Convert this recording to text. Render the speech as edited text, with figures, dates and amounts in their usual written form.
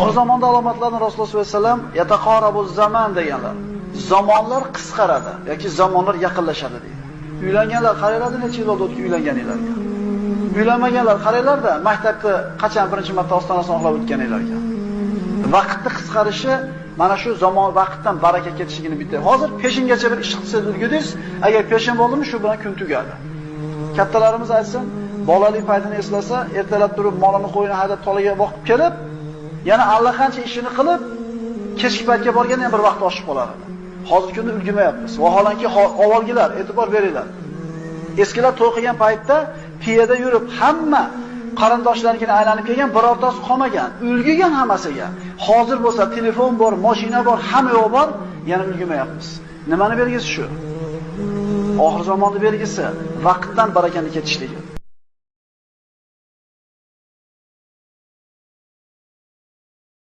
Oxir zamonda alomatlarni Rasululloh sollallohu alayhi vasallam yataqorabuz zaman deganlar. Zamonlar qisqaradi yoki zamonlar yaqinlashadi deydi. Uylanganlar qaranglar necha yil bo'ldi uylanganinglarga. Uylanmaganlar qaranglarda maktabda qachon birinchi marta ostonasini oqlab o'tganinglarga. Vaqtni qisqarishi mana shu zamon vaqtdan baraka ketishligini bitta. Hozir peshingacha bir ish qilsangiz ulgudingiz, agar peshin bo'ldimi shu bilan kun tugadi. Kattalarimiz aytsin, bolalik paytini eslasa, ertalab turib molini qo'yini haydab tolaga boqib kelib, yana allaqancha ishini qilib, kechki paytga borganda ham bir vaqt oshib qolar edi. Hozirgi kunda ulgurmayapmiz. Vaholanki avvalgilar e'tibor beringlar. Eskilar to'y qilgan paytda piyada yurib, hamma qarindoshlariga aylanib kelgan, birortasi qolmagan, ulgigan hammasiga. Hozir bo'lsa telefon bor, mashina bor, hamma yo'q bor, yana ulgurmayapmiz. Nimani belgisi shu? Oxir zamonning belgisi vaqtdan barakani ketishligi.